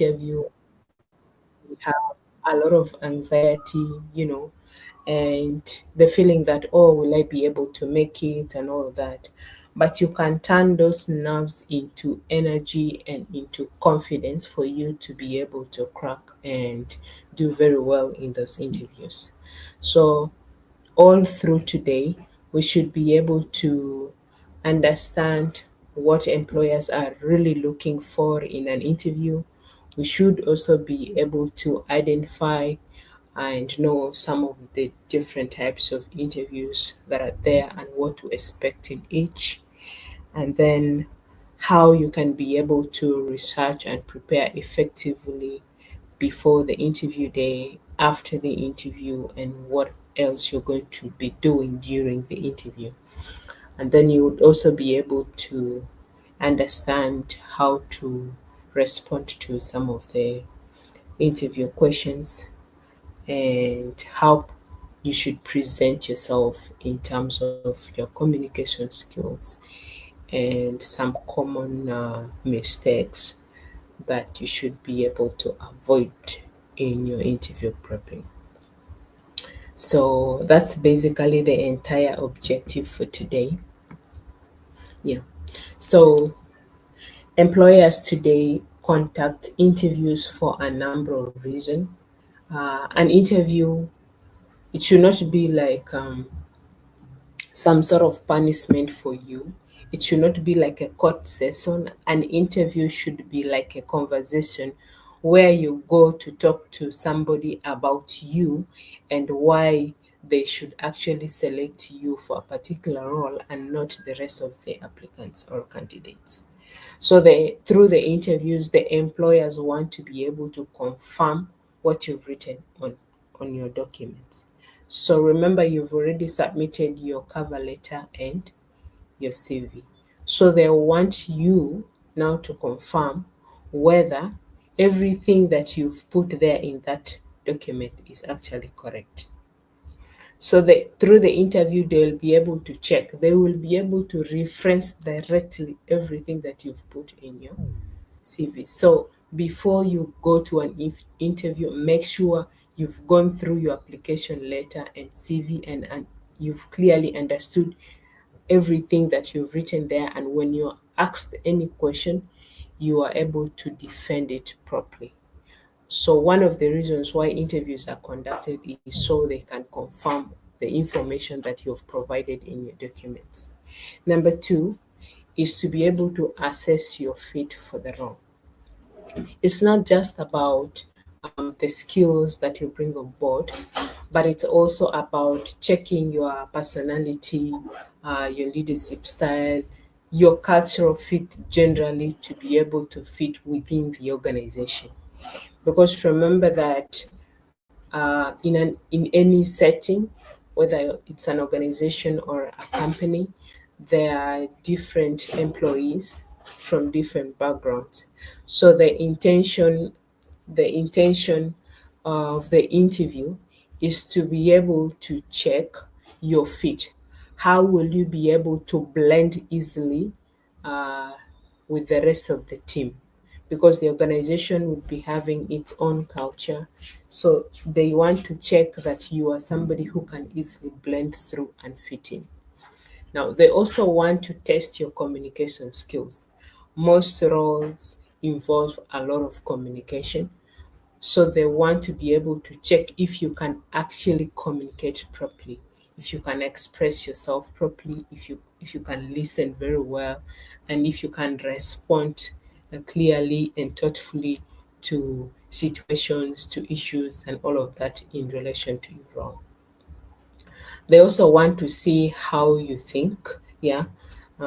interview, we have a lot of anxiety, and the feeling that, oh, will I be able to make it and all of that. But you can turn those nerves into energy and into confidence for you to be able to crack and do very well in those interviews. So, all through today, we should be able to understand what employers are really looking for in an interview. We should also be able to identify and know some of the different types of interviews that are there and what to expect in each, and then how you can be able to research and prepare effectively before the interview day, after the interview, and what else you're going to be doing during the interview. And then you would also be able to understand how to respond to some of the interview questions and how you should present yourself in terms of your communication skills and some common mistakes that you should be able to avoid in your interview prepping. So that's basically the entire objective for today. Yeah. So employers today conduct interviews for a number of reasons. An interview, it should not be like some sort of punishment for you. It should not be like a court session. An interview should be like a conversation where you go to talk to somebody about you and why they should actually select you for a particular role and not the rest of the applicants or candidates. So through the interviews, the employers want to be able to confirm what you've written on your documents. So remember, you've already submitted your cover letter and your CV. So they want you now to confirm whether everything that you've put there in that document is actually correct. So through the interview, they'll be able to check. They will be able to reference directly everything that you've put in your CV. So before you go to an interview, make sure you've gone through your application letter and CV, and you've clearly understood everything that you've written there. And when you're asked any question, you are able to defend it properly. So one of the reasons why interviews are conducted is so they can confirm the information that you've provided in your documents. Number two is to be able to assess your fit for the role. It's not just about the skills that you bring on board, but it's also about checking your personality, your leadership style, your cultural fit generally to be able to fit within the organization. Because remember that in any setting, whether it's an organization or a company, there are different employees from different backgrounds. So the intention of the interview is to be able to check your fit. How will you be able to blend easily uh, with the rest of the team? Because the organization would be having its own culture. So they want to check that you are somebody who can easily blend through and fit in. Now, they also want to test your communication skills. Most roles involve a lot of communication. So they want to be able to check if you can actually communicate properly, if you can express yourself properly, if you can listen very well, and if you can respond clearly and thoughtfully to situations, to issues, and all of that in relation to your role. They also want to see how you think. Yeah.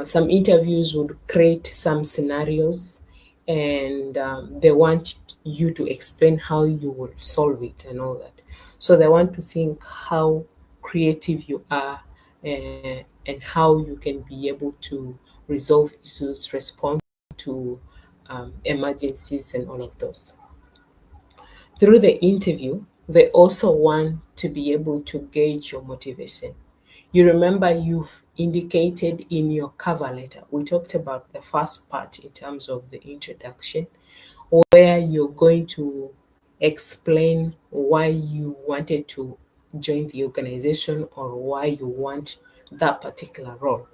Some interviews would create some scenarios, and they want you to explain how you would solve it and all that. So they want to think how creative you are, and how you can be able to resolve issues, respond to emergencies, and all of those. Through the interview, they also want to be able to gauge your motivation. You remember you've indicated in your cover letter, we talked about the first part in terms of the introduction, where you're going to explain why you wanted to join the organization or why you want that particular role.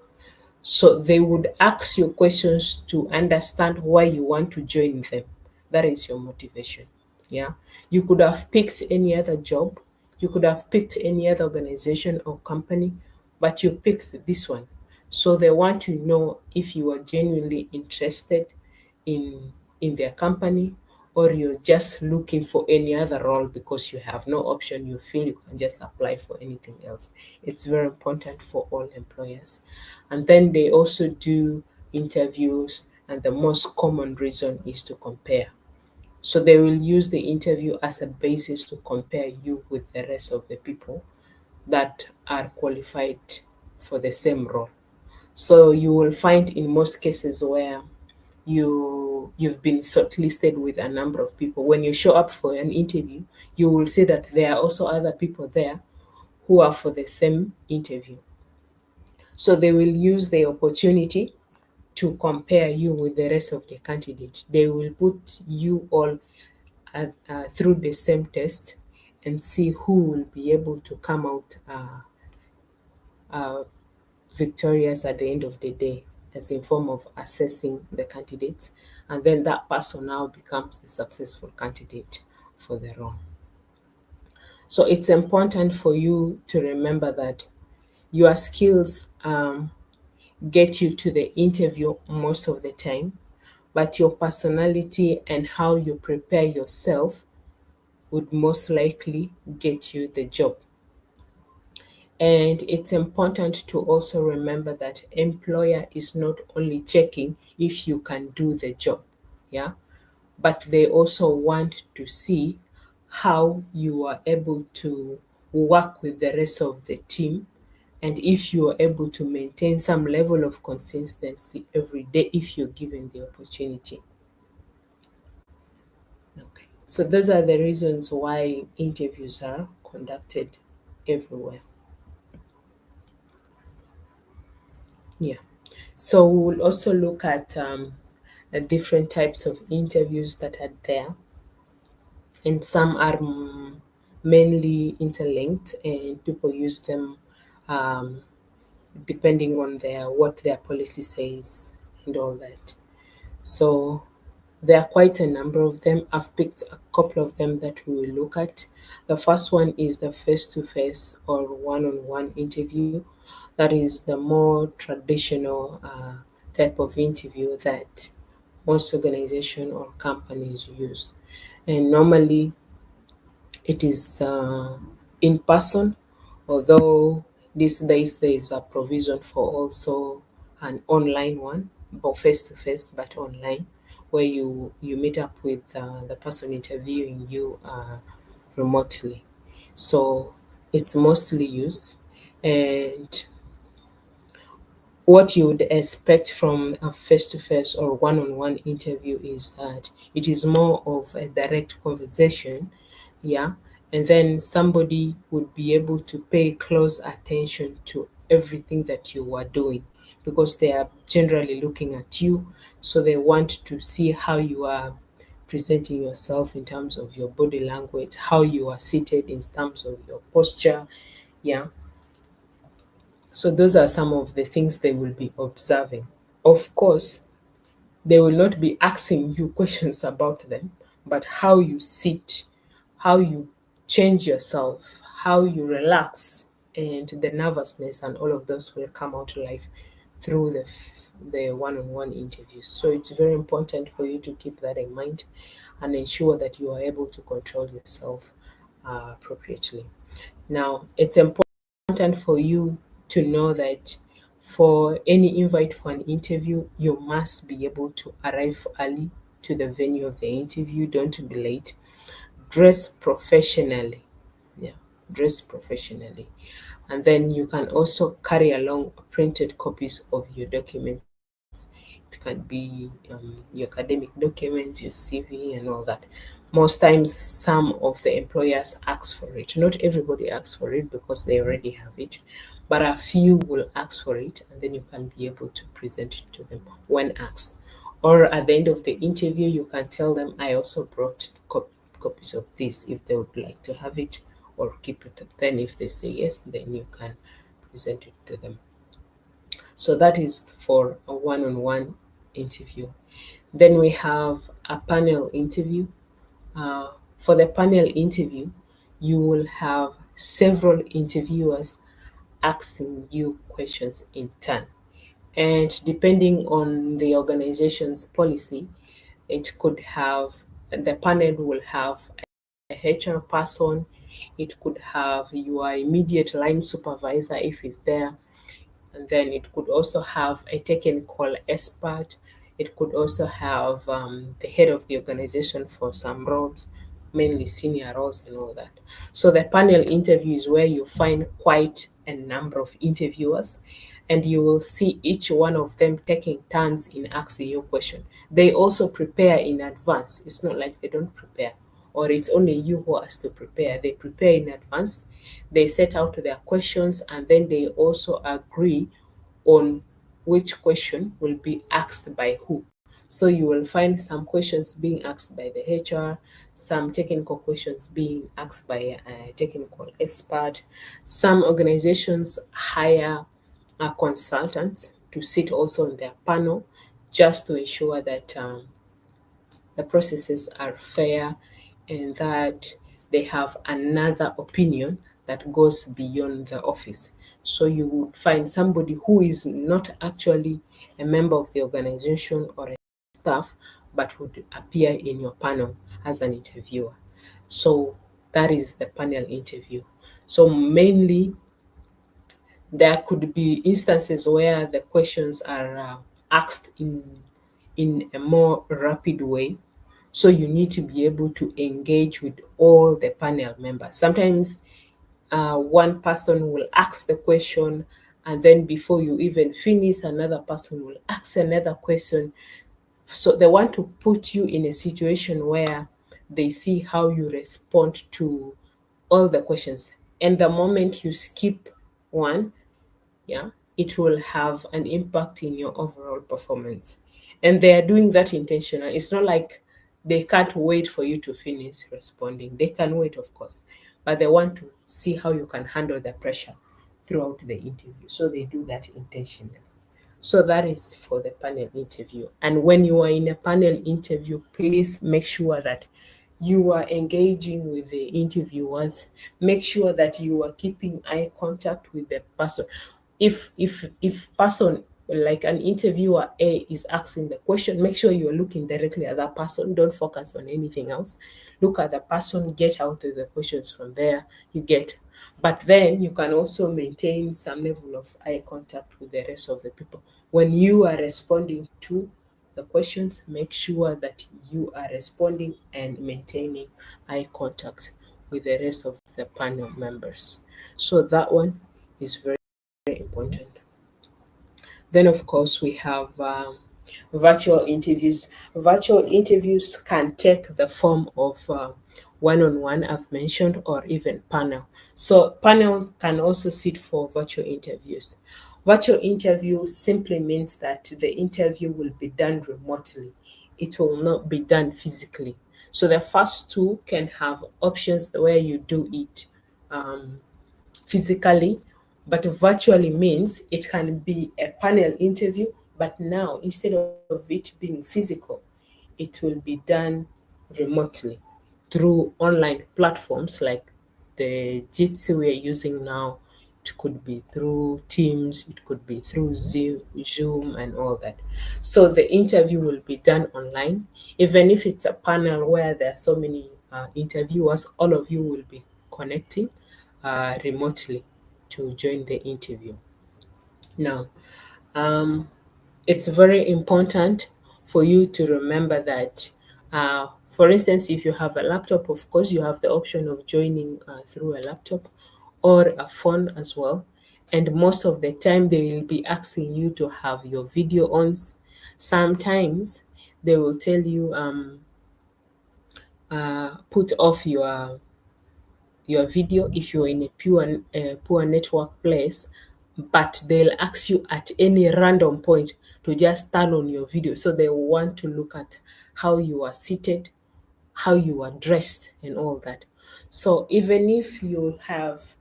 So they would ask you questions to understand why you want to join them. That is your motivation. Yeah. You could have picked any other job, you could have picked any other organization or company, but you picked this one. So they want to know if you are genuinely interested in their company, or you're just looking for any other role because you have no option, you feel you can just apply for anything else. It's very important for all employers. And then they also do interviews, and the most common reason is to compare. So they will use the interview as a basis to compare you with the rest of the people that are qualified for the same role. So you will find in most cases where you've been shortlisted with a number of people, when you show up for an interview, you will see that there are also other people there who are for the same interview. So they will use the opportunity to compare you with the rest of the candidates. They will put you all through the same test and see who will be able to come out victorious at the end of the day, as in form of assessing the candidates, and then that person now becomes the successful candidate for the role. So it's important for you to remember that your skills get you to the interview most of the time, but your personality and how you prepare yourself would most likely get you the job. And it's important to also remember that employer is not only checking if you can do the job, yeah, but they also want to see how you are able to work with the rest of the team, and if you are able to maintain some level of consistency every day if you're given the opportunity. Okay. So those are the reasons why interviews are conducted everywhere. Yeah. So we will also look at the different types of interviews that are there, and some are mainly interlinked, and people use them um, depending on what their policy says and all that. So there are quite a number of them. I've picked a couple of them that we will look at. The first one is the face to face or one on one interview. That is the more traditional type of interview that most organization or companies use. And normally it is in person, although these days there is a provision for also an online one, but face to face, but online, where you meet up with the person interviewing you remotely. So it's mostly used, and what you would expect from a face to face or one on one interview is that it is more of a direct conversation, yeah, and then somebody would be able to pay close attention to everything that you are doing, because they are generally looking at you, so they want to see how you are presenting yourself in terms of your body language, how you are seated in terms of your posture, yeah. So those are some of the things they will be observing. Of course, they will not be asking you questions about them, but how you sit, how you change yourself, how you relax, and the nervousness and all of those will come out to life through the one-on-one interviews. So it's very important for you to keep that in mind and ensure that you are able to control yourself appropriately. Now, it's important for you to know that for any invite for an interview, you must be able to arrive early to the venue of the interview. Don't be late. Dress professionally. Yeah, dress professionally. And then you can also carry along printed copies of your documents. It can be your academic documents, your CV, and all that. Most times, some of the employers ask for it. Not everybody asks for it because they already have it, but a few will ask for it, and then you can be able to present it to them when asked. Or at the end of the interview, you can tell them, I also brought copies of this if they would like to have it or keep it. Then, if they say yes, then you can present it to them. So, that is for a one on one interview. Then we have a panel interview. For the panel interview, you will have several interviewers asking you questions in turn. And depending on the organization's policy, it could have the panel will have a HR person, it could have your immediate line supervisor if he's there, and then it could also have a technical expert. It could also have the head of the organization for some roles, mainly senior roles and all that. So the panel interview is where you find quite a number of interviewers, and you will see each one of them taking turns in asking you a question. They also prepare in advance. It's not like they don't prepare, or it's only you who has to prepare. They prepare in advance, they set out their questions, and then they also agree on which question will be asked by who. So you will find some questions being asked by the HR, some technical questions being asked by a technical expert. Some organizations hire a consultant to sit also on their panel, just to ensure that the processes are fair and that they have another opinion that goes beyond the office. So you would find somebody who is not actually a member of the organization or a staff, but would appear in your panel as an interviewer. So that is the panel interview. So mainly there could be instances where the questions are asked in a more rapid way. So you need to be able to engage with all the panel members. Sometimes one person will ask the question, and then before you even finish, another person will ask another question. So they want to put you in a situation where they see how you respond to all the questions. And the moment you skip one, yeah, it will have an impact in your overall performance. And they are doing that intentional. It's not like they can't wait for you to finish responding. They can wait, of course, but they want to see how you can handle the pressure throughout the interview. So they do that intentionally. So that is for the panel interview. And when you are in a panel interview, please make sure that you are engaging with the interviewers. Make sure that you are keeping eye contact with the person. If person, like an interviewer A, is asking the question, make sure you're looking directly at that person. Don't focus on anything else. Look at the person, get out of the questions from there. You get, but then you can also maintain some level of eye contact with the rest of the people. When you are responding to the questions, make sure that you are responding and maintaining eye contact with the rest of the panel members. So that one is very, very important. Then, of course, we have virtual interviews. Virtual interviews can take the form of one on one, I've mentioned, or even panel. So, panels can also sit for virtual interviews. Virtual interview simply means that the interview will be done remotely, it will not be done physically. So, the first two can have options where you do it um, physically, but virtually means it can be a panel interview, but now instead of it being physical, it will be done remotely through online platforms like the Jitsi we are using now. It could be through Teams, it could be through Zoom, and all that. So the interview will be done online. Even if it's a panel where there are so many interviewers, all of you will be connecting remotely to join the interview. Now, um, it's very important for you to remember that, for instance, if you have a laptop, of course, you have the option of joining through a laptop or a phone as well. And most of the time, they will be asking you to have your video on. Sometimes they will tell you, put off your video if you're in a poor network place. but they'll ask you at any random point to just turn on your video. So they want to look at how you are seated, how you are dressed, and all that. So even if you have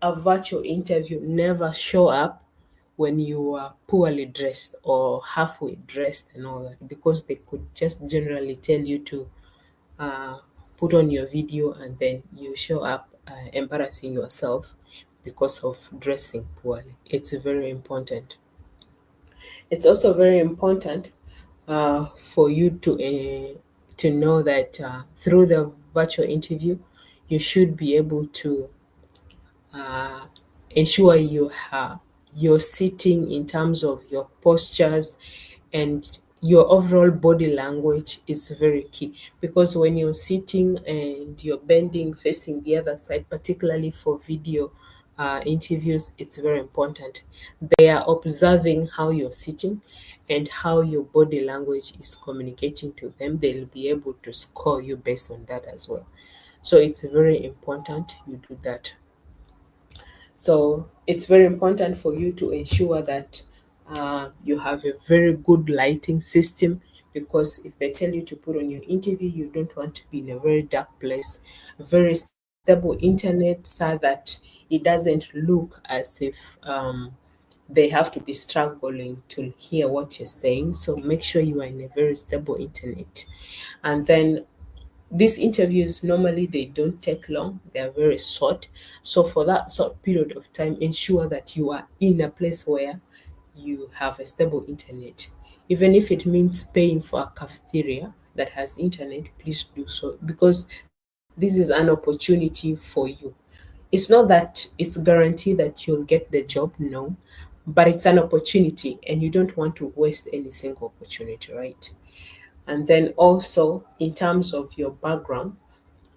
a virtual interview, never show up when you are poorly dressed or halfway dressed and all that, because they could just generally tell you to uh, put on your video and then you show up embarrassing yourself because of dressing poorly. It's very important. It's also very important for you to know that through the virtual interview, you should be able to uh, ensure you're sitting in terms of your postures, and your overall body language is very key, because when you're sitting and you're bending facing the other side, particularly for video interviews, it's very important. They are observing how you're sitting and how your body language is communicating to them. They'll be able to score you based on that as well. So it's very important you do that. So it's very important for you to ensure that you have a very good lighting system, because if they tell you to put on your interview, you don't want to be in a very dark place. Very stable internet so that it doesn't look as if they have to be struggling to hear what you're saying. So make sure you are in a very stable internet. And then these interviews, normally they don't take long, they are very short. So for that short period of time, ensure that you are in a place where you have a stable internet. Even if it means paying for a cafeteria that has internet, please do so, because this is an opportunity for you. It's not that it's guaranteed that you'll get the job, no, but it's an opportunity and you don't want to waste any single opportunity, right? And then also, in terms of your background,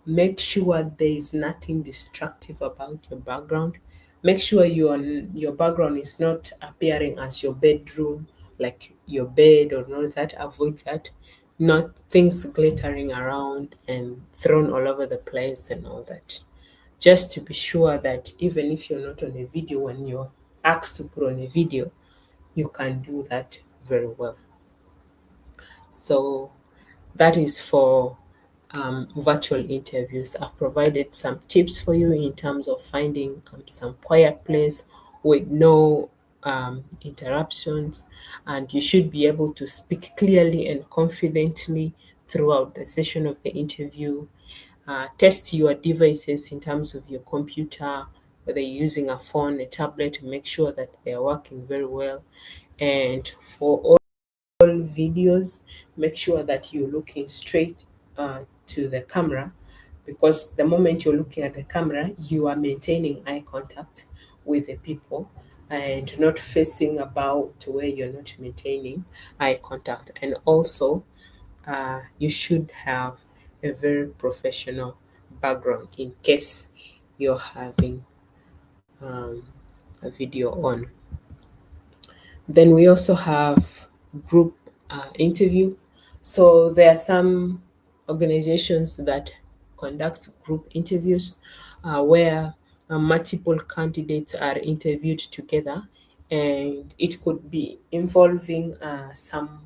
make sure there is nothing destructive about your background. Make sure your background is not appearing as your bedroom, like your bed or not that. Avoid that. Not things glittering around and thrown all over the place and all that. Just to be sure that even if you're not on a video, when you're asked to put on a video, you can do that very well. So that is for virtual interviews. I've provided some tips for you in terms of finding some quiet place with no interruptions, and you should be able to speak clearly and confidently throughout the session of the interview. Test your devices in terms of your computer, whether you're using a phone, a tablet, make sure that they are working very well. And for all videos, make sure that you're looking straight to the camera, because the moment you're looking at the camera, you are maintaining eye contact with the people and not facing about where you're not maintaining eye contact. And also, you should have a very professional background in case you're having um, a video on. Then we also have group interview. So there are some organizations that conduct group interviews where multiple candidates are interviewed together, and it could be involving some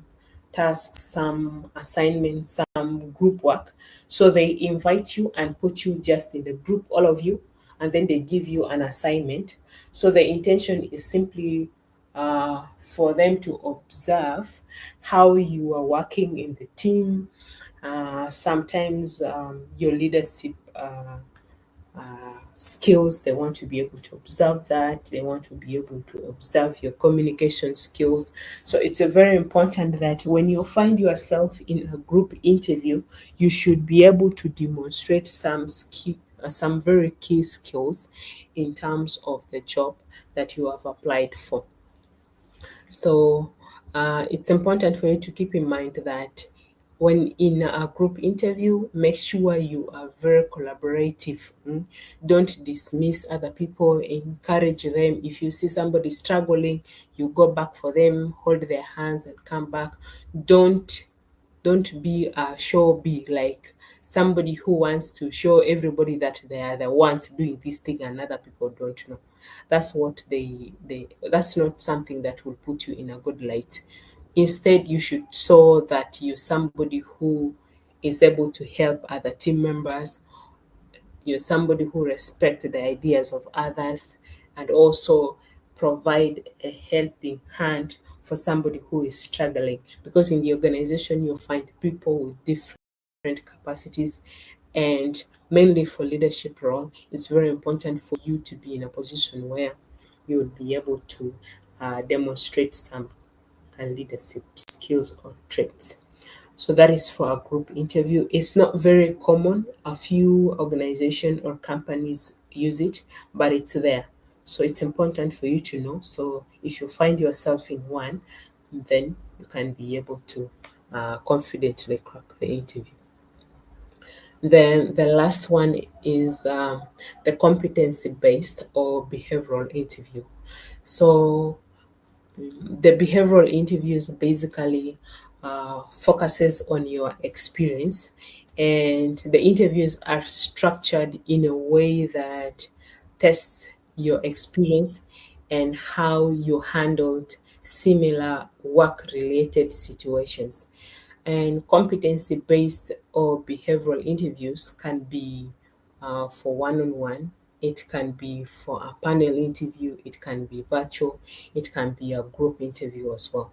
tasks, some assignments, some group work. So they invite you and put you just in the group, all of you, and then they give you an assignment. So the intention is simply for them to observe how you are working in the team. Sometimes your leadership skills, they want to be able to observe that. They want to be able to observe your communication skills. So it's a very important that when you find yourself in a group interview, you should be able to demonstrate some very key skills in terms of the job that you have applied for. So it's important for you to keep in mind that when in a group interview, make sure you are very collaborative. Don't dismiss other people, encourage them. If you see somebody struggling, you go back for them, hold their hands and come back. Don't be a show be like somebody who wants to show everybody that they are the ones doing this thing and other people don't know. That's what they that's not something that will put you in a good light. Instead, you should show that you're somebody who is able to help other team members. You're somebody who respects the ideas of others, and also provide a helping hand for somebody who is struggling. Because in the organization, you'll find people with different capacities, and mainly for leadership role, it's very important for you to be in a position where you will be able to demonstrate some leadership skills or traits. So that is for a group interview. It's not very common. A few organizations or companies use it, but it's there. So it's important for you to know. So if you find yourself in one, then you can be able to confidently crack the interview. Then the last one is the competency based or behavioral interview. So the behavioral interviews basically focuses on your experience, and the interviews are structured in a way that tests your experience and how you handled similar work related situations. And competency based or behavioral interviews can be for one on one, it can be for a panel interview, it can be virtual, it can be a group interview as well.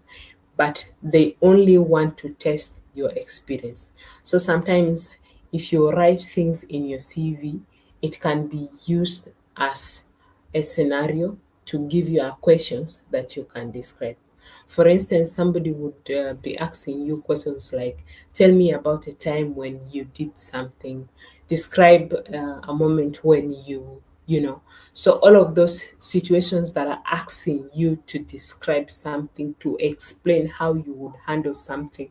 But they only want to test your experience. So sometimes, if you write things in your CV, it can be used as a scenario to give you a questions that you can describe. For instance, somebody would be asking you questions like, tell me about a time when you did something, describe a moment when you know. So all of those situations that are asking you to describe something, to explain how you would handle something,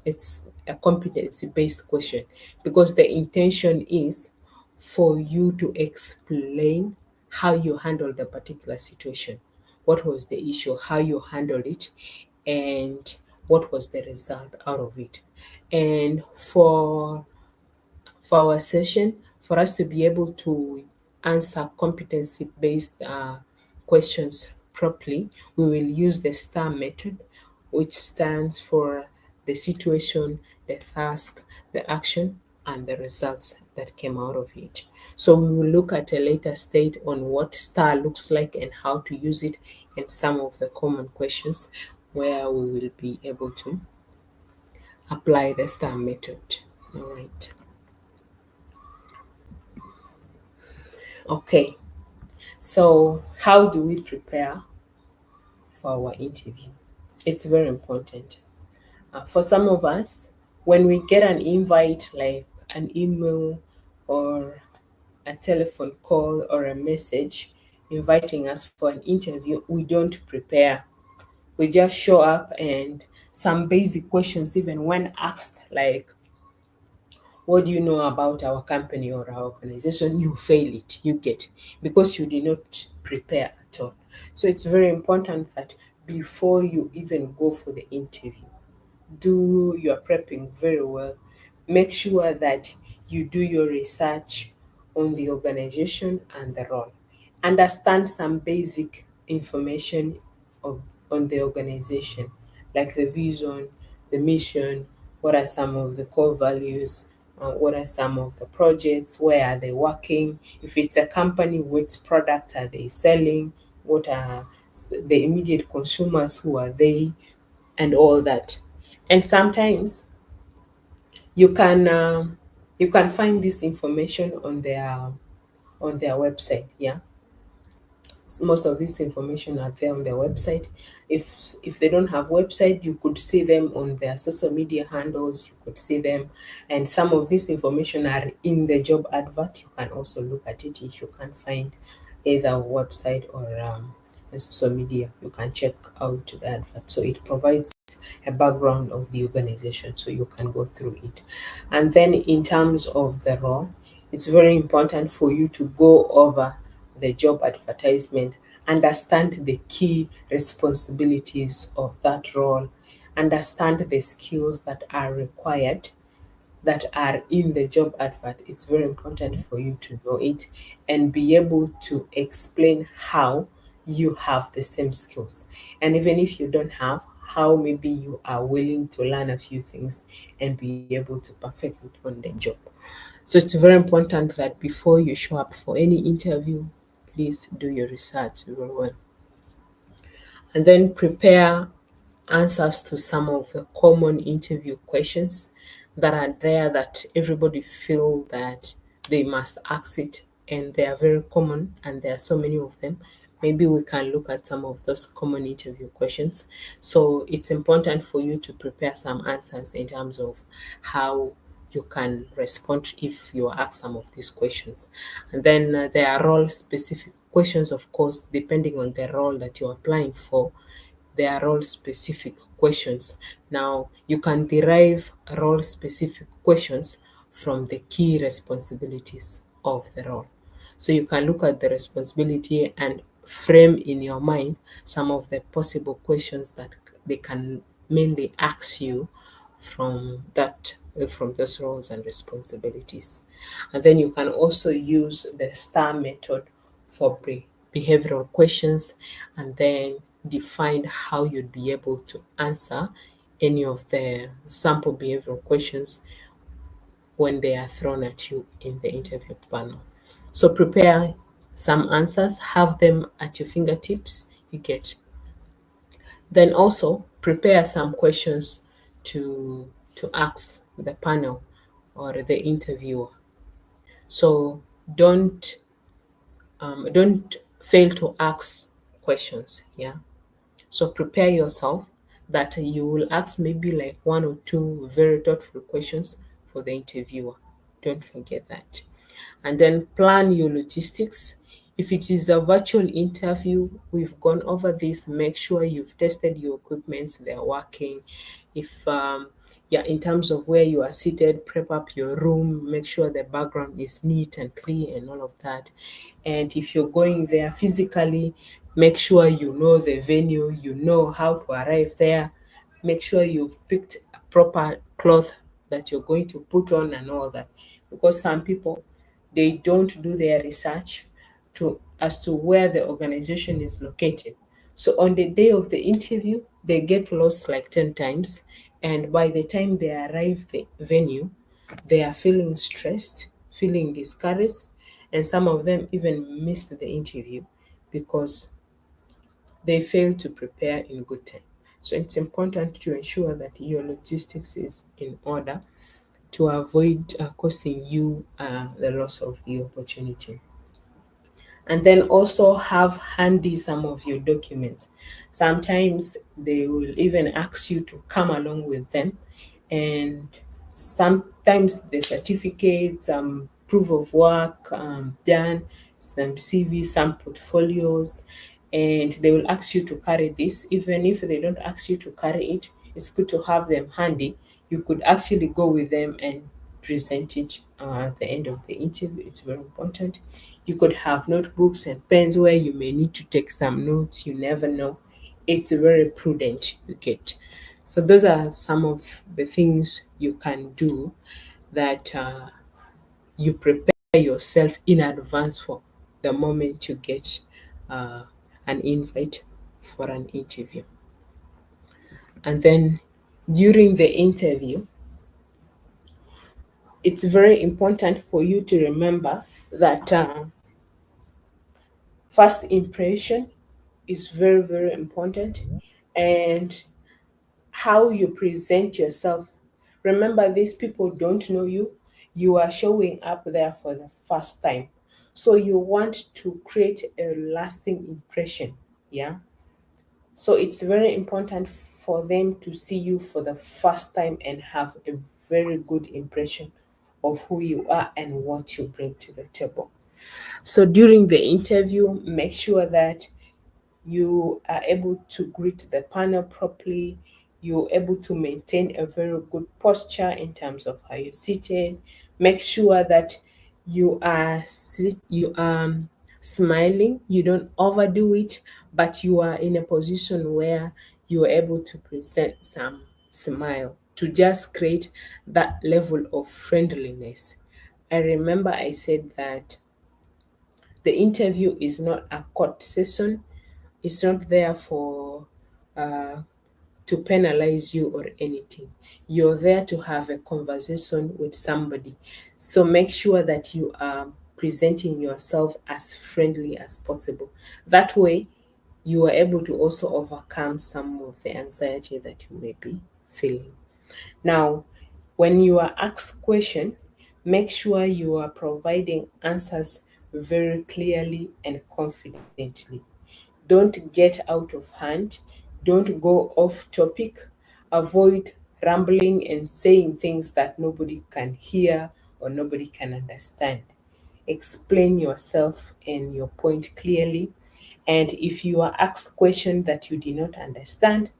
it's a competency based question, because the intention is for you to explain how you handled the particular situation, what was the issue, how you handled it, and what was the result out of it. And for our session, for us to be able to answer competency based questions properly, we will use the STAR method, which stands for the situation, the task, the action, and the results that came out of it. So we will look at a later state on what STAR looks like and how to use it, and some of the common questions where we will be able to apply the STAR method. All right. Okay. So, how do we prepare for our interview? It's very important. For some of us, when we get an invite, like an email or a telephone call or a message inviting us for an interview, we don't prepare. We just show up, and some basic questions, even when asked, like, what do you know about our company or our organization, you fail it, you get, because you did not prepare at all. So it's very important that before you even go for the interview, do your prepping very well. Make sure that you do your research on the organization and the role. Understand some basic information of, on the organization, like the vision, the mission, what are some of the core values, what are some of the projects, where are they working, if it's a company, what product are they selling, what are the immediate consumers, who are they, and all that. And sometimes you can you can find this information on their website. Yeah, most of this information are there on their website. If they don't have website, you could see them on their social media handles, you could see them, and some of this information are in the job advert. You can also look at it. If you can't find either website or a social media, you can check out the advert. So it provides a background of the organization, so you can go through it. And then in terms of the role, it's very important for you to go over the job advertisement, understand the key responsibilities of that role, understand the skills that are required, that are in the job advert, it's very important for you to know it and be able to explain how you have the same skills. And even if you don't have, how maybe you are willing to learn a few things and be able to perfect it on the job. So it's very important that before you show up for any interview, please do your research very well. And then prepare answers to some of the common interview questions that are there that everybody feel that they must ask it, and they are very common and there are so many of them. Maybe we can look at some of those common interview questions. So it's important for you to prepare some answers in terms of how you can respond if you are asked some of these questions. And then there are role specific questions, of course, depending on the role that you're applying for. There are role specific questions. Now, you can derive role specific questions from the key responsibilities of the role. So you can look at the responsibility and frame in your mind some of the possible questions that they can mainly ask you from that from those roles and responsibilities. And then you can also use the STAR method for behavioral questions, and then define how you'd be able to answer any of the sample behavioral questions when they are thrown at you in the interview panel. So prepare some answers, have them at your fingertips. You get. Then also prepare some questions to ask the panel or the interviewer. So don't fail to ask questions. Yeah. So prepare yourself that you will ask maybe like one or two very thoughtful questions for the interviewer. Don't forget that. And then plan your logistics. If it is a virtual interview, we've gone over this. Make sure you've tested your equipment, they're working. If yeah, in terms of where you are seated, prep up your room, make sure the background is neat and clean and all of that. And if you're going there physically, make sure you know the venue, you know how to arrive there. Make sure you've picked a proper cloth that you're going to put on and all that. Because some people, they don't do their research to as to where the organization is located. So on the day of the interview, they get lost like 10 times. And by the time they arrive the venue, they are feeling stressed, feeling discouraged, and some of them even missed the interview because they failed to prepare in good time. So it's important to ensure that your logistics is in order to avoid causing you the loss of the opportunity. And then also have handy some of your documents. Sometimes they will even ask you to come along with them, and sometimes the certificates, proof of work done, some CV, some portfolios, and they will ask you to carry this. Even if they don't ask you to carry it, it's good to have them handy. You could actually go with them and present it at the end of the interview. It's very important. You could have notebooks and pens where you may need to take some notes. You never know. It's very prudent, you get. So those are some of the things you can do that you prepare yourself in advance for the moment you get uh, an invite for an interview. And then during the interview, it's very important for you to remember that first impression is very, very important, and how you present yourself. Remember, these people don't know you. You are showing up there for the first time. So you want to create a lasting impression. Yeah. So it's very important for them to see you for the first time and have a very good impression of who you are and what you bring to the table. So during the interview, make sure that you are able to greet the panel properly. You're able to maintain a very good posture in terms of how you're seated. Make sure that you are smiling. You don't overdo it, but you are in a position where you are able to present some smile to just create that level of friendliness. I remember I said that the interview is not a court session. It's not there for uh, to penalize you or anything. You're there to have a conversation with somebody. So make sure that you are presenting yourself as friendly as possible. That way, you are able to also overcome some of the anxiety that you may be feeling. Now, when you are asked question, make sure you are providing answers very clearly and confidently. Don't get out of hand. Don't go off topic. Avoid rambling and saying things that nobody can hear or nobody can understand. Explain yourself and your point clearly. And if you are asked question that you did not understand,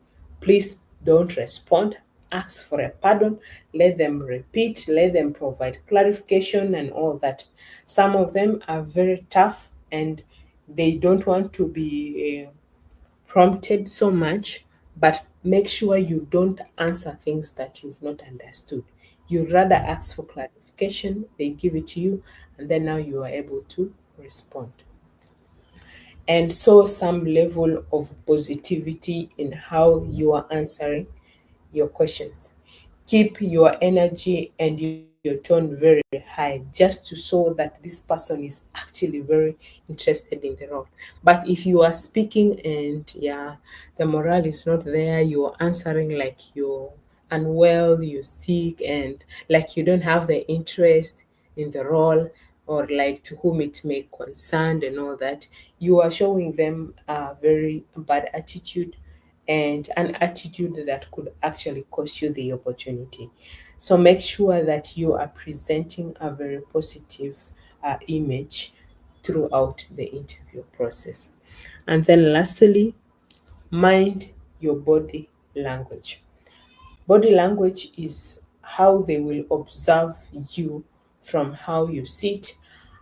please don't respond. Ask for a pardon. Let them repeat. Let them provide clarification and all that. Some of them are very tough and they don't want to be prompted so much, but make sure you don't answer things that you've not understood. You rather ask for clarification, they give it to you, and then now you are able to respond. And so, some level of positivity in how you are answering your questions. Keep your energy and your tone very high just to show that this person is actually very interested in the role. But if you are speaking and yeah, the morale is not there, you're answering like you're unwell, you're sick, and like you don't have the interest in the role or like to whom it may concern and all that, you are showing them a very bad attitude and an attitude that could actually cost you the opportunity. So make sure that you are presenting a very positive image throughout the interview process. And then lastly, mind your body language. Body language is how they will observe you from how you sit,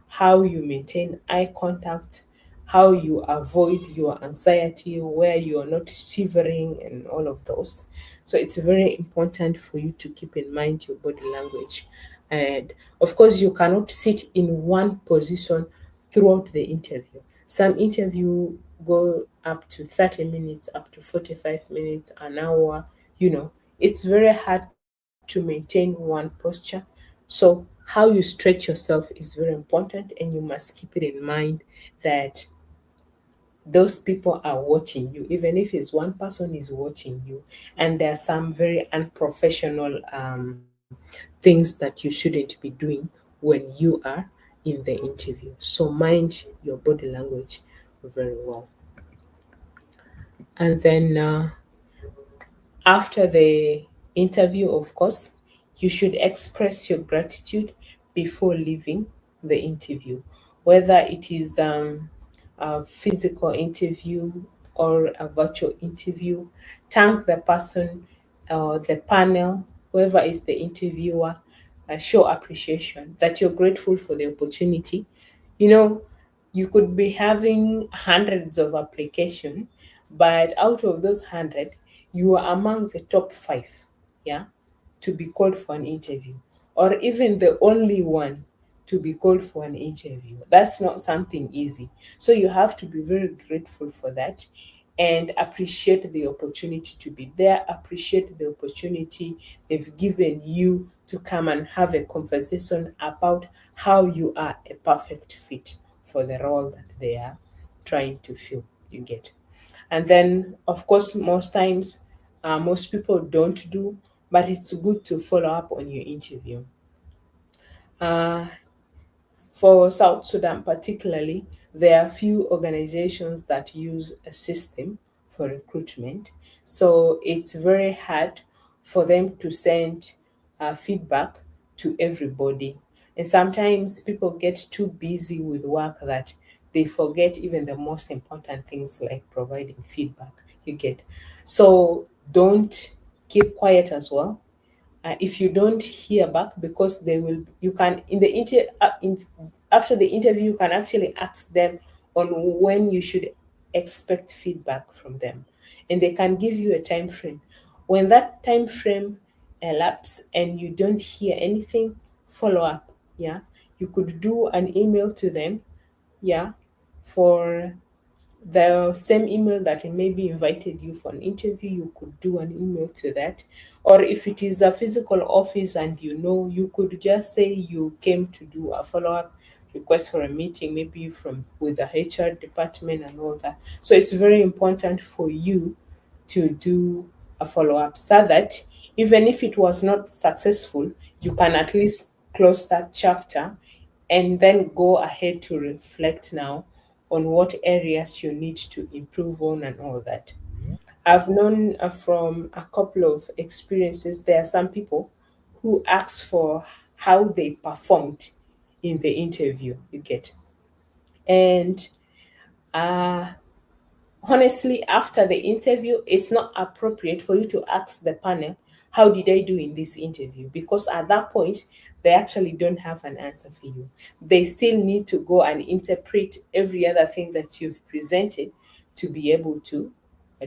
how you maintain eye contact, how you avoid your anxiety, where you are not shivering, and all of those. So it's very important for you to keep in mind your body language. And of course, you cannot sit in one position throughout the interview. Some interview go up to 30 minutes, up to 45 minutes, an hour, you know. It's very hard to maintain one posture. So how you stretch yourself is very important, and you must keep it in mind that those people are watching you, even if it's one person is watching you, and there are some very unprofessional things that you shouldn't be doing when you are in the interview. So mind your body language very well. And then after the interview, of course, you should express your gratitude before leaving the interview, whether it is a physical interview or a virtual interview. Thank the person or the panel, whoever is the interviewer, show appreciation that you're grateful for the opportunity. You know, you could be having hundreds of application, but out of those 100, you are among the top 5, yeah, to be called for an interview, or even the only one to be called for an interview. That's not something easy. So you have to be very grateful for that and appreciate the opportunity to be there, appreciate the opportunity they've given you to come and have a conversation about how you are a perfect fit for the role that they are trying to fill. You get. And then, of course, most times, most people don't do, but it's good to follow up on your interview. Uh, for South Sudan, particularly, there are few organizations that use a system for recruitment. So it's very hard for them to send feedback to everybody. And sometimes people get too busy with work that they forget even the most important things like providing feedback. You get. So don't keep quiet as well. If you don't hear back, because they will, you can in the after the interview you can actually ask them on when you should expect feedback from them, and they can give you a time frame. When that time frame elapse and you don't hear anything, follow up. Yeah, you could do an email to them. Yeah, for the same email that maybe invited you for an interview, you could do an email to that. Or if it is a physical office and you could just say you came to do a follow-up request for a meeting, maybe from with the HR department and all that. So it's very important for you to do a follow-up so that even if it was not successful, you can at least close that chapter and then go ahead to reflect now on what areas you need to improve on and all that. I've known from a couple of experiences, there are some people who ask for how they performed in the interview, you get. And uh, honestly, after the interview, it's not appropriate for you to ask the panel, how did I do in this interview? Because at that point, they actually don't have an answer for you. They still need to go and interpret every other thing that you've presented to be able to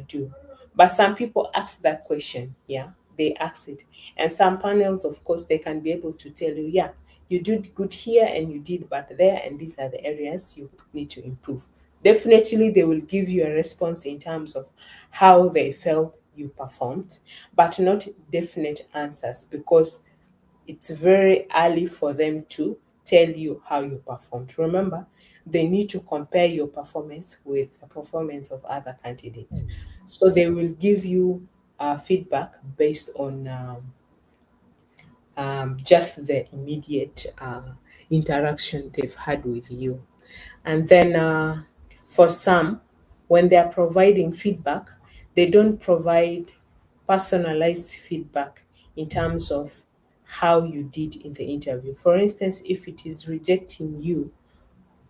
do. But some people ask that question, yeah, they ask it. And some panels, of course, they can be able to tell you, yeah, you did good here and you did bad there, and these are the areas you need to improve. Definitely, they will give you a response in terms of how they felt you performed, but not definite answers because it's very early for them to tell you how you performed. Remember, they need to compare your performance with the performance of other candidates. So they will give you feedback based on just the immediate interaction they've had with you. And then for some, when they are providing feedback, they don't provide personalized feedback in terms of how you did in the interview. For instance, if it is rejecting you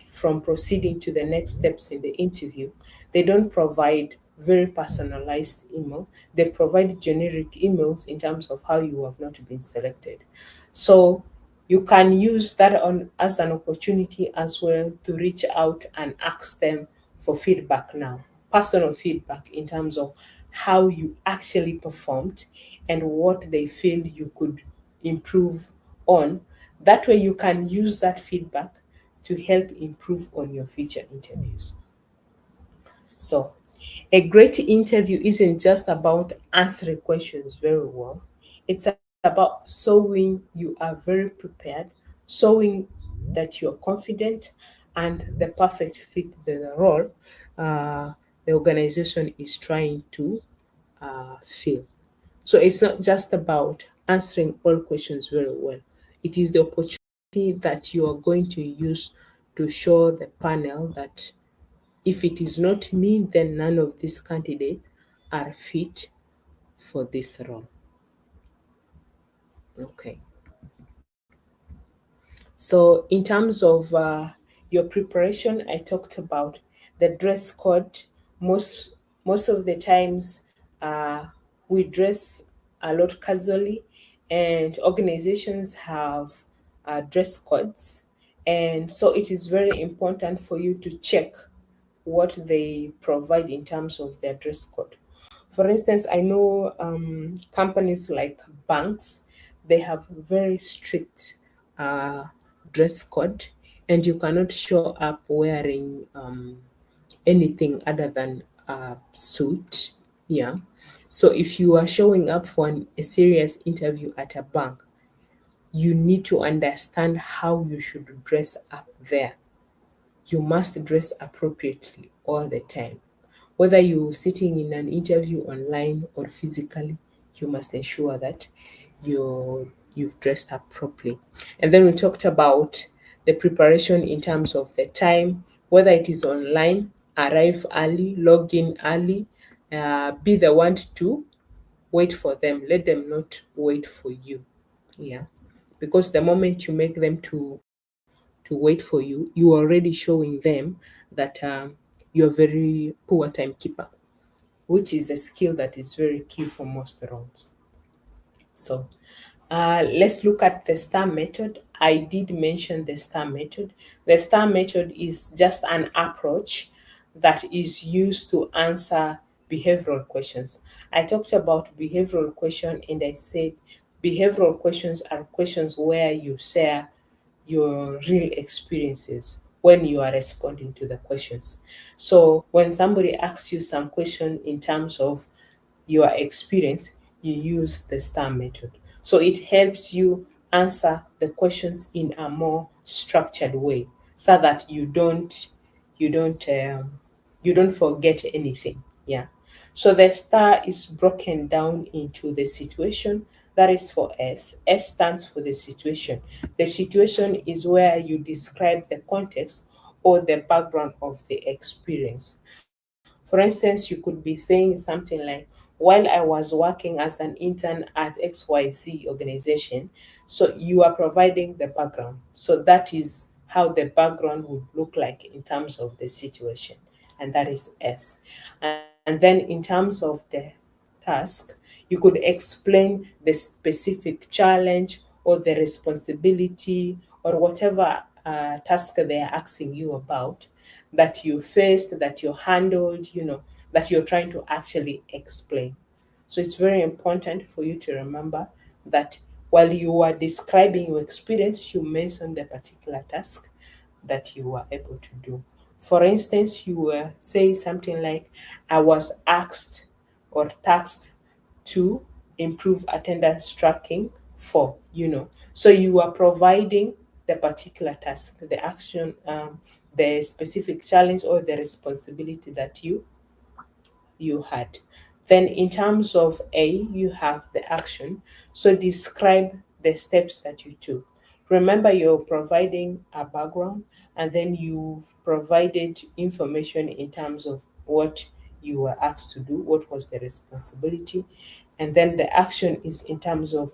from proceeding to the next steps in the interview, they don't provide very personalized email. They provide generic emails in terms of how you have not been selected. So you can use that on as an opportunity as well to reach out and ask them for feedback now, personal feedback in terms of how you actually performed and what they feel you could improve on. That way you can use that feedback to help improve on your future interviews. So, a great interview isn't just about answering questions very well, it's about showing you are very prepared, showing that you're confident and the perfect fit the role the organization is trying to fill. So it's not just about answering all questions very well. It is the opportunity that you are going to use to show the panel that if it is not me, then none of these candidates are fit for this role. Okay. So, in terms of your preparation, I talked about the dress code. Most most of the times, uh, we dress a lot casually, and organizations have dress codes, and so it is very important for you to check what they provide in terms of their dress code. For instance, I know companies like banks, they have very strict uh, dress code, and you cannot show up wearing anything other than a suit. Yeah. So if you are showing up for a serious interview at a bank, you need to understand how you should dress up there. You must dress appropriately all the time. Whether you're sitting in an interview online or physically, you must ensure that you've dressed up properly. And then we talked about the preparation in terms of the time, whether it is online, arrive early, log in early, be the one to wait for them. Let them not wait for you. Yeah. Because the moment you make them to wait for you, you are already showing them that you're a very poor timekeeper, which is a skill that is very key for most roles. So let's look at the STAR method. I did mention the STAR method. The STAR method is just an approach that is used to answer behavioral questions. I talked about behavioral question and I said Behavioral questions are questions where you share your real experiences when you are responding to the questions. So when somebody asks you some question in terms of your experience, you use the STAR method. So it helps you answer the questions in a more structured way so that you don't you don't forget anything. Yeah. So the STAR is broken down into the situation. That is for S. S stands for the situation. The situation is where you describe the context or the background of the experience. For instance, you could be saying something like, while I was working as an intern at XYZ organization, so you are providing the background. So that is how the background would look like in terms of the situation. And that is S. And then in terms of the task, you could explain the specific challenge or the responsibility or whatever task they are asking you about that you faced, that you handled, that you're trying to actually explain. So it's very important for you to remember that while you are describing your experience, you mention the particular task that you were able to do. For instance, you were saying something like, I was asked or tasked to improve attendance tracking for, So you are providing the particular task, the action, the specific challenge or the responsibility that you had. Then in terms of A, you have the action. So describe the steps that you took. Remember, you're providing a background and then you've provided information in terms of what you were asked to do, what was the responsibility. And then the action is in terms of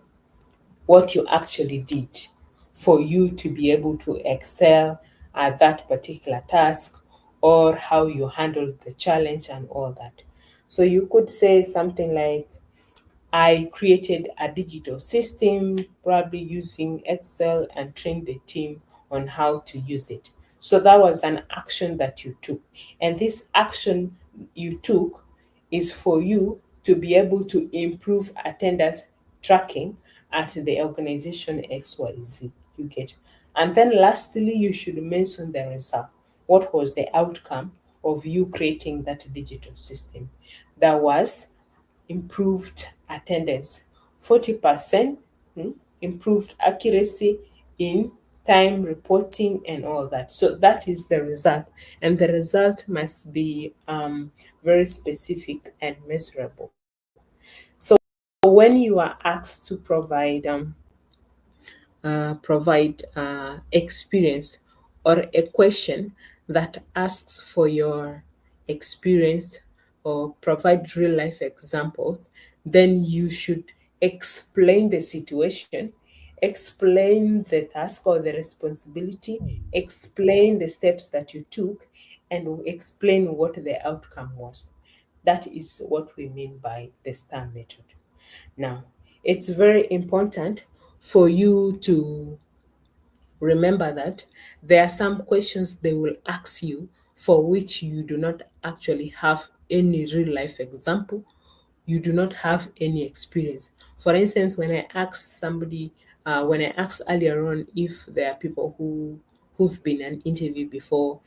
what you actually did for you to be able to excel at that particular task or how you handled the challenge and all that. So you could say something like, I created a digital system, probably using Excel, and trained the team on how to use it. So that was an action that you took. And this action you took is for you to be able to improve attendance tracking at the organization XYZ. You get. And then lastly, you should mention the result. What was the outcome of you creating that digital system? That was improved attendance, 40% improved accuracy in time reporting and all that. So that is the result. And the result must be very specific and measurable. So when you are asked to provide experience or a question that asks for your experience or provide real life examples, then you should explain the situation, explain the task or the responsibility, explain the steps that you took, and explain what the outcome was. That is what we mean by the STAR method. Now, it's very important for you to remember that there are some questions they will ask you for which you do not actually have any real life example, you do not have any experience. For instance, when I asked earlier on if there are people who've been in an interview before,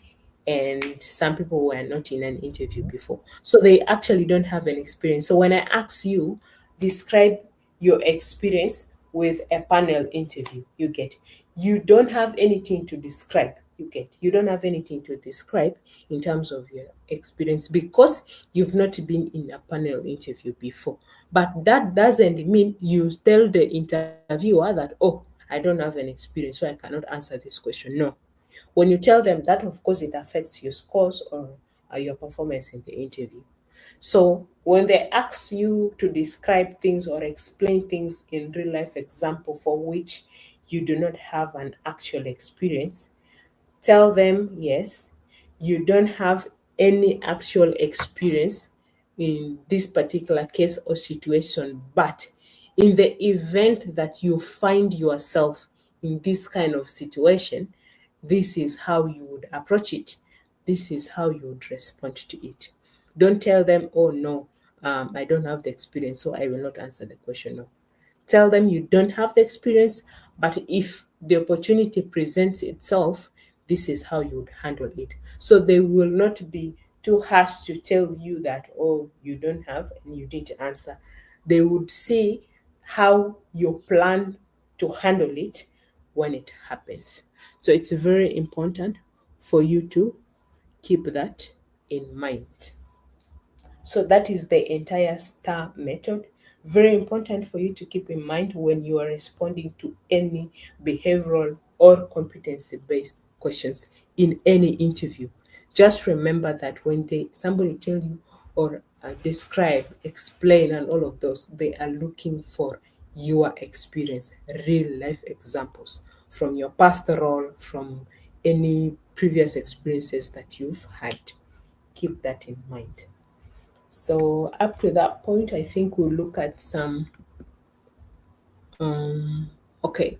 and some people were not in an interview before, so they actually don't have an experience. So when I ask you, describe your experience with a panel interview, you don't have anything to describe. You don't have anything to describe in terms of your experience because you've not been in a panel interview before. But that doesn't mean you tell the interviewer that, oh, I don't have an experience, so I cannot answer this question. No. When you tell them that, of course, it affects your scores or your performance in the interview. So when they ask you to describe things or explain things in real life example for which you do not have an actual experience, tell them yes, you don't have any actual experience in this particular case or situation, but in the event that you find yourself in this kind of situation, this is how you would approach it. This is how you would respond to it. Don't tell them, oh no, I don't have the experience, so I will not answer the question. No. tell them you don't have the experience, but if the opportunity presents itself, this is how you would handle it. So they will not be too harsh to tell you that, oh, you don't have and you didn't answer. They would see how you plan to handle it when it happens. So it's very important for you to keep that in mind. So that is the entire STAR method. Very important for you to keep in mind when you are responding to any behavioral or competency based questions in any interview. Just remember that when somebody tell you or describe, explain, and all of those, they are looking for your experience, real life examples from your past role, from any previous experiences that you've had. Keep that in mind. So up to that point, I think we'll look at some. Okay,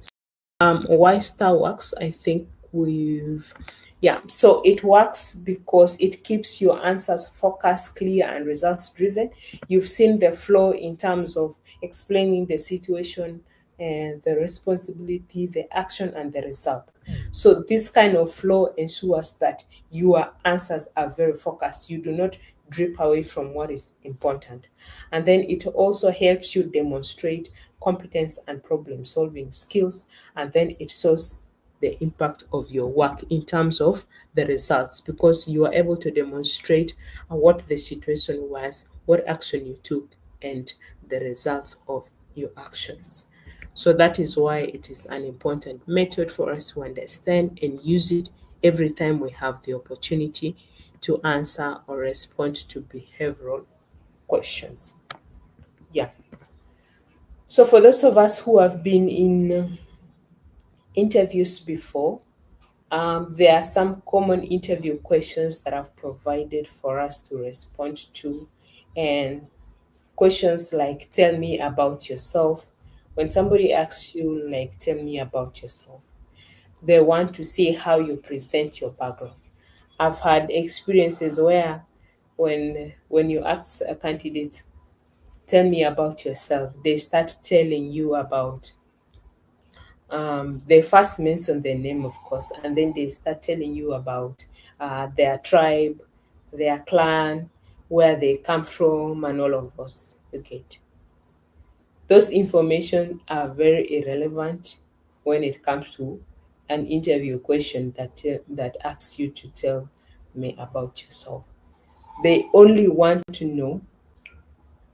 why star works? I think we've yeah. So it works because it keeps your answers focused, clear, and results driven. You've seen the flow in terms of explaining the situation and the responsibility, the action, and the result. So this kind of flow ensures that your answers are very focused. You do not drip away from what is important. And then it also helps you demonstrate competence and problem solving skills. And then it shows the impact of your work in terms of the results, because you are able to demonstrate what the situation was, what action you took, and the results of your actions. So that is why it is an important method for us to understand and use it every time we have the opportunity to answer or respond to behavioral questions. Yeah. So for those of us who have been in interviews before, there are some common interview questions that I've provided for us to respond to. And questions like, tell me about yourself. When somebody asks you, like, tell me about yourself, they want to see how you present your background. I've had experiences where when you ask a candidate, tell me about yourself, they start telling you about they first mention their name, of course, and then they start telling you about their tribe, their clan, where they come from, and all of us. Okay, those information are very irrelevant when it comes to an interview question that asks you to tell me about yourself. They only want to know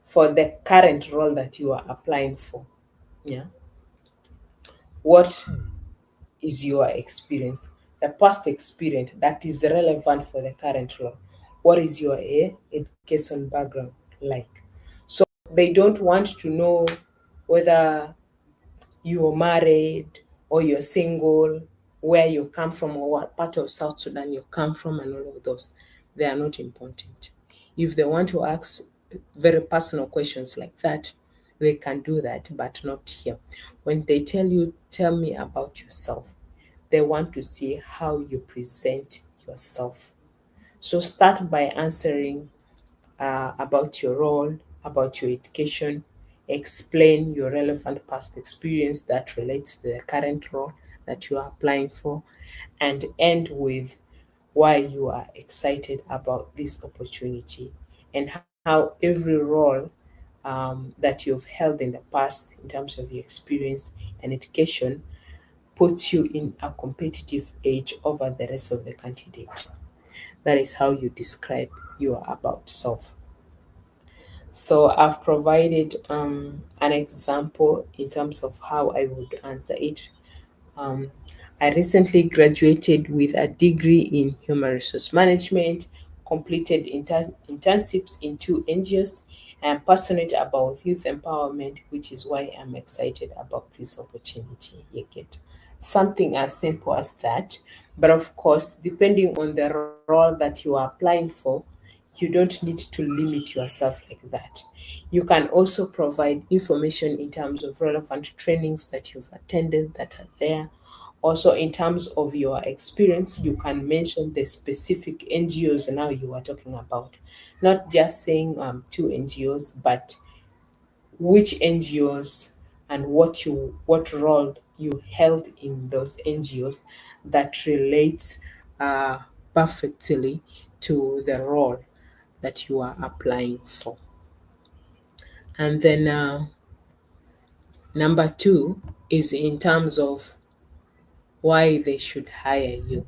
for the current role that you are applying for. Yeah, what is your experience, the past experience that is relevant for the current role. What is your education background like? So they don't want to know whether you're married or you're single, where you come from, or what part of South Sudan you come from, and all of those. They are not important. If they want to ask very personal questions like that, they can do that, but not here. When they tell you, tell me about yourself, they want to see how you present yourself. So start by answering about your role, about your education, explain your relevant past experience that relates to the current role that you are applying for, and end with why you are excited about this opportunity and how every role that you've held in the past in terms of your experience and education puts you in a competitive edge over the rest of the candidate. That is how you describe your about self. So I've provided an example in terms of how I would answer it. Um, I recently graduated with a degree in human resource management, completed internships in two NGOs. I'm passionate about youth empowerment, which is why I'm excited about this opportunity. You get something as simple as that. But of course, depending on the role that you are applying for, you don't need to limit yourself like that. You can also provide information in terms of relevant trainings that you've attended that are there. Also, in terms of your experience, you can mention the specific NGOs now you are talking about. Not just saying two NGOs, but which NGOs, and what role you held in those NGOs that relates uh, perfectly to the role that you are applying for. And then number two is in terms of why they should hire you.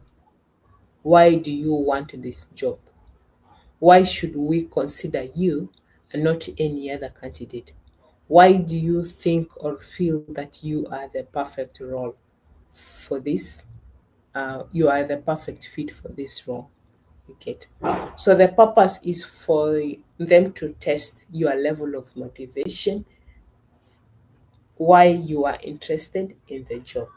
Why do you want this job? Why should we consider you and not any other candidate? Why do you think or feel that you are the perfect role for this? You are the perfect fit for this role. You get. So the purpose is for them to test your level of motivation, why you are interested in the job.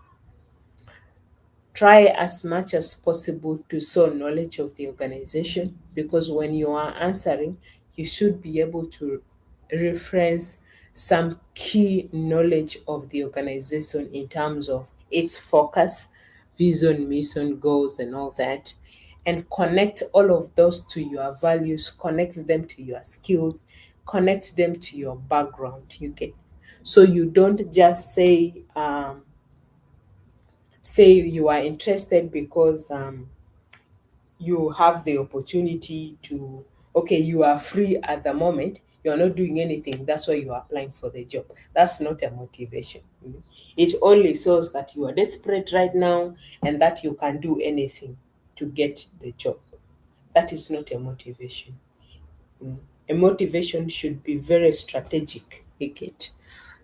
Try as much as possible to show knowledge of the organization, because when you are answering, you should be able to reference some key knowledge of the organization in terms of its focus, vision, mission, goals, and all that. And connect all of those to your values, connect them to your skills, connect them to your background. You get. So you don't just say you are interested because you have the opportunity to, okay, you are free at the moment, you're not doing anything, that's why you are applying for the job. That's not a motivation. It only shows that you are desperate right now and that you can do anything to get the job. That is not a motivation. A motivation should be very strategic. It.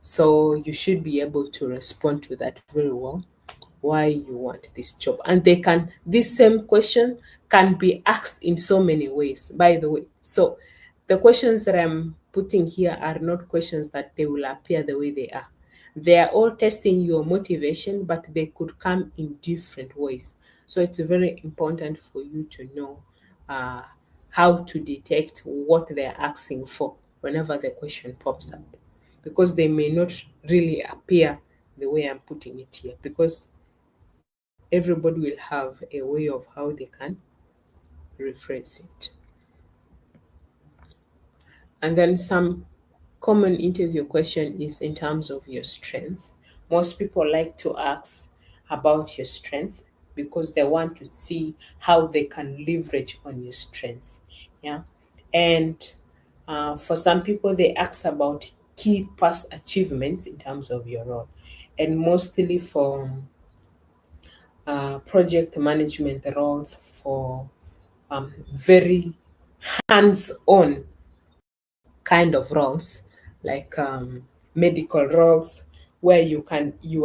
So you should be able to respond to that very well, why you want this job. And this same question can be asked in so many ways, by the way. So the questions that I'm putting here are not questions that they will appear the way they are. They are all testing your motivation, but they could come in different ways. So it's very important for you to know uh, how to detect what they're asking for whenever the question pops up, because they may not really appear the way I'm putting it here, because everybody will have a way of how they can rephrase it. And then some common interview question is in terms of your strength. Most people like to ask about your strength because they want to see how they can leverage on your strength. Yeah. And for some people, they ask about key past achievements in terms of your role. And mostly for project management roles, for very hands-on kind of roles, like medical roles, where you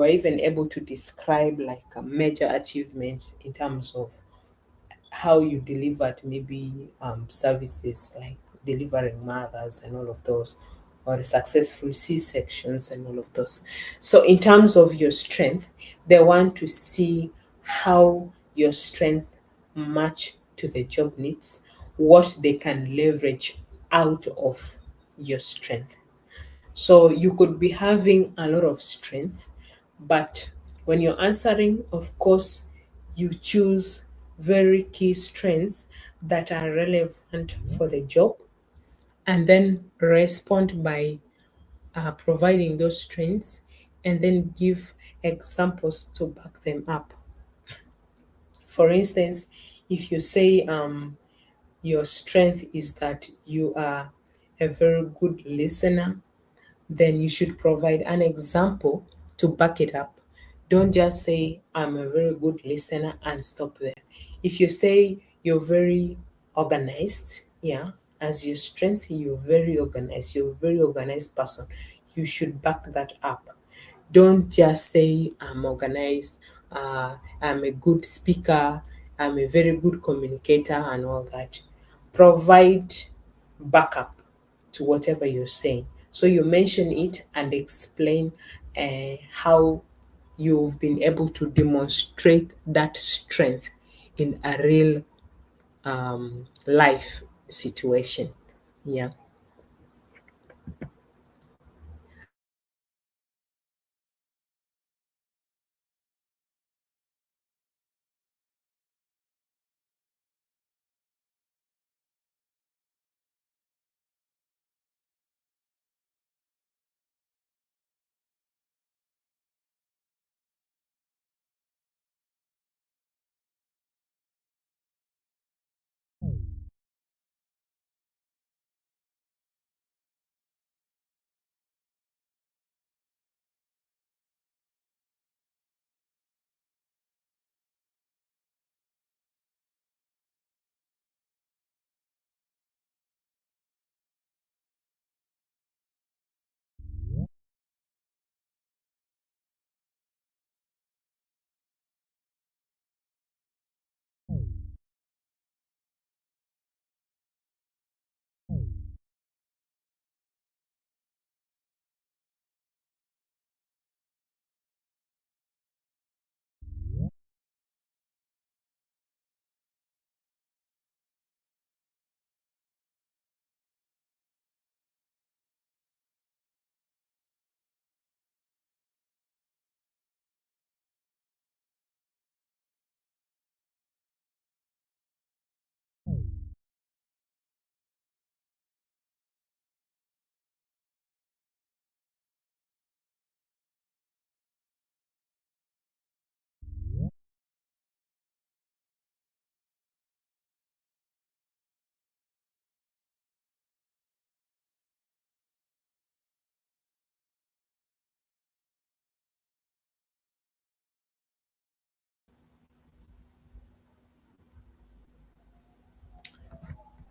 are even able to describe like major achievements in terms of how you delivered maybe services like delivering mothers and all of those, or successful C-sections and all of those. So in terms of your strength, they want to see how your strengths match to the job needs, what they can leverage out of your strength. So you could be having a lot of strength, but when you're answering, of course, you choose very key strengths that are relevant for the job, and then respond by providing those strengths, and then give examples to back them up. For instance, if you say your strength is that you are a very good listener, then you should provide an example to back it up. Don't just say, I'm a very good listener and stop there. If you say you're very organized, yeah, as your strength, you're a very organized person, you should back that up. Don't just say, I'm organized, I'm a good speaker, I'm a very good communicator, and all that. Provide backup to whatever you're saying. So you mention it and explain how you've been able to demonstrate that strength in a real life situation. Yeah.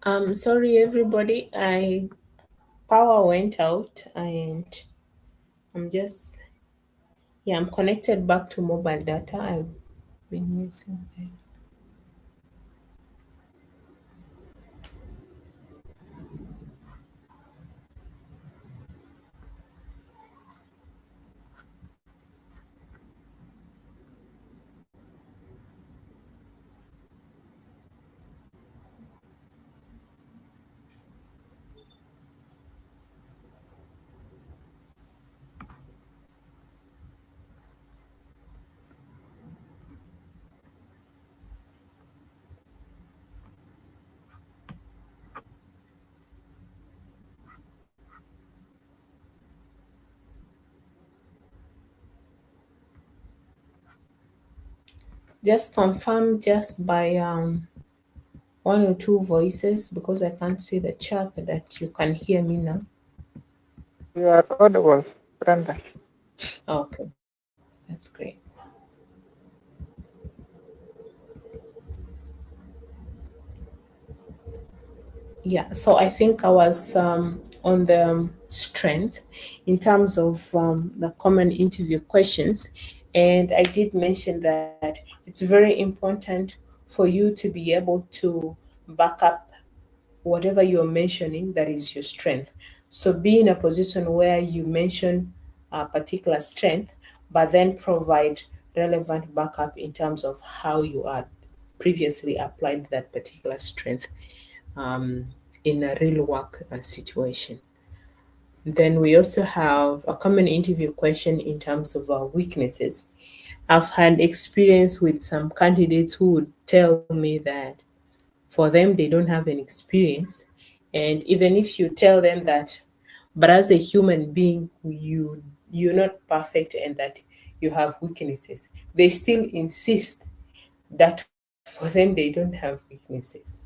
Sorry everybody, I power went out and I'm just yeah, I'm connected back to mobile data. I've been using it. Just confirm just by one or two voices because I can't see the chat that you can hear me now. You are audible, Brenda. Okay, that's great. Yeah, so I think I was on the strength in terms of the common interview questions. And I did mention that it's very important for you to be able to back up whatever you're mentioning that is your strength. So be in a position where you mention a particular strength, but then provide relevant backup in terms of how you are previously applied that particular strength um, in a real work situation. Then we also have a common interview question in terms of our weaknesses. I've had experience with some candidates who would tell me that for them they don't have an experience, and even if you tell them that, but as a human being, you're not perfect and that you have weaknesses, they still insist that for them they don't have weaknesses.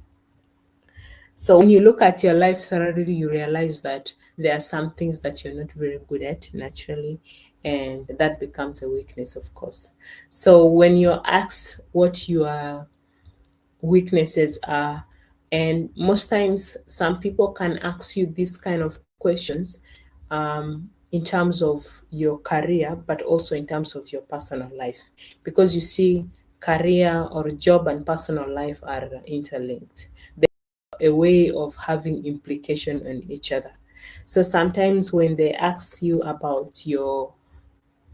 So when you look at your life thoroughly, you realize that there are some things that you're not very good at naturally, and that becomes a weakness, of course. So when you're asked what your weaknesses are, and most times some people can ask you this kind of questions in terms of your career, but also in terms of your personal life, because you see, career or job and personal life are interlinked, a way of having implication on each other. So sometimes when they ask you about your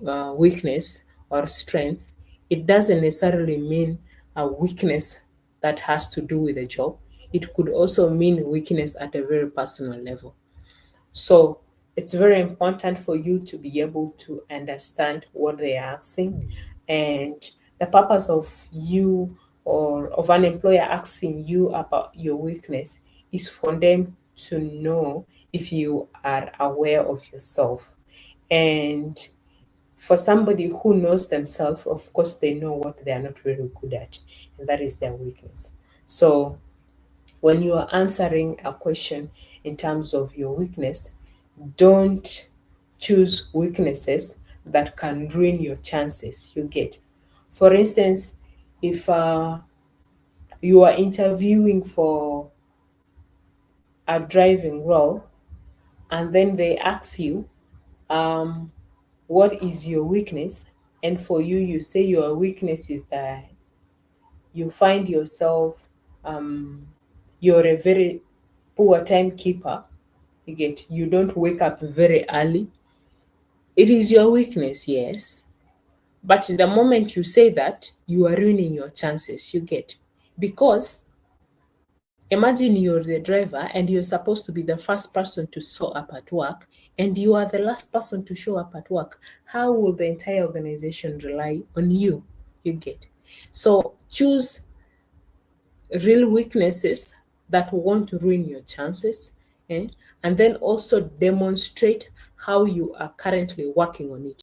weakness or strength, it doesn't necessarily mean a weakness that has to do with a job. It could also mean weakness at a very personal level. So it's very important for you to be able to understand what they are asking. And the purpose of you or of an employer asking you about your weakness is for them to know if you are aware of yourself. And for somebody who knows themselves, of course, they know what they are not very good at, and that is their weakness. So when you are answering a question in terms of your weakness, don't choose weaknesses that can ruin your chances. You get, for instance, if you are interviewing for a driving role and then they ask you, um, what is your weakness? And for you, you say your weakness is that you find yourself, um, you're a very poor timekeeper. You get, you don't wake up very early. It is your weakness, yes. But the moment you say that, you are ruining your chances. You get, because imagine you're the driver and you're supposed to be the first person to show up at work, and you are the last person to show up at work. How will the entire organization rely on you? You get. So choose real weaknesses that won't ruin your chances, eh? And then also demonstrate how you are currently working on it.